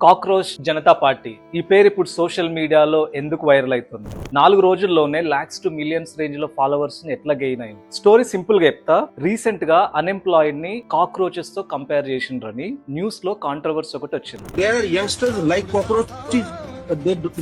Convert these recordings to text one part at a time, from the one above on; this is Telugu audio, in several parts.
కాక్రోచ్ జనతా పార్టీ ఈ పేరు ఇప్పుడు సోషల్ మీడియాలో ఎందుకు వైరల్ అవుతుంది? 4 రోజుల్లోనే లాక్స్ టు మిలియన్స్ రేంజ్ లో ఫాలోవర్స్ ని ఎట్లా గెయిన్ అయింది? స్టోరీ సింపుల్ గా చెప్తా. రీసెంట్ గా అన్ఎంప్లాయిడ్ ని కాక్రోచెస్ తో కంపేర్ చేసిండ్రని న్యూస్ లో కాంట్రవర్సీ ఒకటి వచ్చింది. There are youngsters like cockroaches.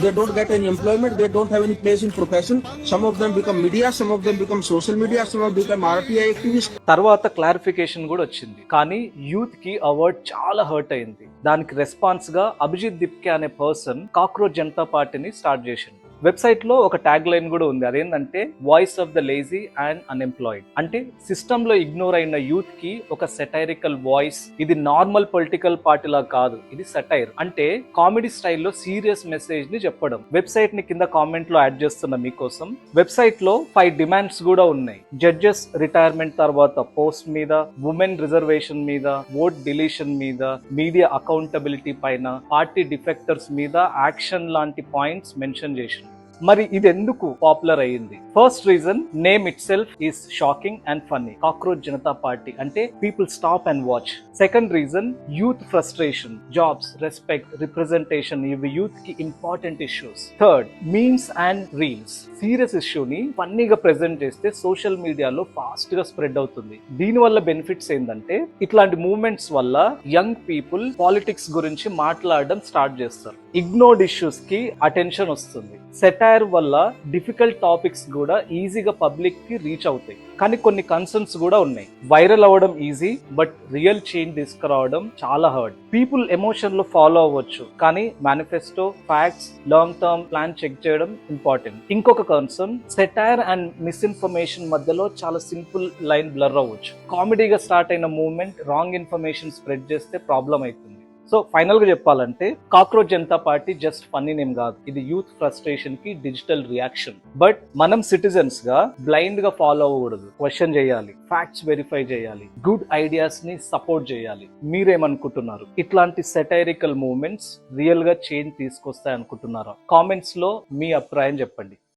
They don't get any employment. They don't have any place in profession. Some of them become media. Some of them become social media. Some of them become RTI activists. తర్వాత క్లారిఫికేషన్ కూడా వచ్చింది. కానీ యూత్ కి ఆ వర్డ్ చాలా హర్ట్ అయింది. దానికి రెస్పాన్స్ గా అభిజిత్ దిప్కే అనే పర్సన్ కాక్రోచ్ జనతా పార్టీని స్టార్ట్ చేసింది. వెబ్సైట్ లో ఒక ట్యాగ్ లైన్ కూడా ఉంది. అదేంటంటే voice of the lazy and unemployed. అంటే సిస్టమ్ లో ఇగ్నోర్ అయిన యూత్ కి ఒక సెటైరికల్ వాయిస్. ఇది నార్మల్ పొలిటికల్ పార్టీ లా కాదు, ఇది సెటైర్. అంటే కామెడీ స్టైల్లో సీరియస్ మెసేజ్ ని చెప్పడం. వెబ్సైట్ ని కింద కామెంట్ లో యాడ్ చేస్తున్న మీకోసం. వెబ్సైట్ లో 5 డిమాండ్స్ కూడా ఉన్నాయి. జడ్జెస్ రిటైర్మెంట్ తర్వాత పోస్ట్ మీద, ఉమెన్ రిజర్వేషన్ మీద, ఓట్ డిలీషన్ మీద, మీడియా అకౌంటబిలిటీ పైన, పార్టీ డిఫెక్టర్స్ మీద యాక్షన్ లాంటి పాయింట్స్ మెన్షన్ చేసింది. మరి ఇది ఎందుకు పాపులర్ అయ్యింది? First reason, name itself is shocking and funny. Cockroach Janata party అంటే people stop and watch. Second reason, youth frustration, jobs, respect, representation, ఇవి యూత్ కి important issues. Third, memes and reels. Serious ఇష్యూని ఫన్నీగా ప్రెజెంట్ చేస్తే సోషల్ మీడియాలో ఫాస్ట్ గా స్ప్రెడ్ అవుతుంది. దీని వల్ల బెనిఫిట్స్ ఏంటంటే ఇట్లాంటి మూవ్మెంట్స్ వల్ల యంగ్ పీపుల్ పాలిటిక్స్ గురించి మాట్లాడడం స్టార్ట్ చేస్తారు. ఇగ్నోర్డ్ ఇష్యూస్ కి అటెన్షన్ వస్తుంది. సెటైర్ వల్ల డిఫికల్ట్ టాపిక్స్ కూడా ఈజీగా పబ్లిక్ కి రీచ్ అవుతాయి. కానీ కొన్ని కన్సర్న్స్ కూడా ఉన్నాయి. వైరల్ అవ్వడం ఈజీ, బట్ రియల్ చేంజ్ తీసుకురావడం చాలా హార్డ్. పీపుల్ ఎమోషన్ లో ఫాలో అవ్వచ్చు, కానీ manifesto, facts, long term plan check చేయడం ఇంపార్టెంట్. ఇంకొక కన్సర్న్, సెటైర్ అండ్ మిస్ఇన్ఫర్మేషన్ మధ్యలో చాలా సింపుల్ లైన్ బ్లర్ అవ్వచ్చు. కామెడీగా స్టార్ట్ అయిన మూవ్మెంట్ రాంగ్ ఇన్ఫర్మేషన్ స్ప్రెడ్ చేస్తే ప్రాబ్లం అవుతుంది. సో ఫైనల్ గా చెప్పాలంటే cockroach Janata party just funny name కాదు, ఇది యూత్ ఫ్రస్ట్రేషన్ కి డిజిటల్ రియాక్షన్. బట్ మనం సిటిజన్స్ గా బ్లైండ్ గా ఫాలో అవ్వకూడదు. క్వశ్చన్ చేయాలి, ఫ్యాక్ట్స్ వెరిఫై చేయాలి, గుడ్ ఐడియాస్ ని సపోర్ట్ చేయాలి. మీరేమనుకుంటున్నారు? ఇట్లాంటి సెటైరికల్ మూవ్మెంట్స్ రియల్ గా చేంజ్ తీసుకొస్తాయి అనుకుంటున్నారా? కామెంట్స్ లో మీ అభిప్రాయం చెప్పండి.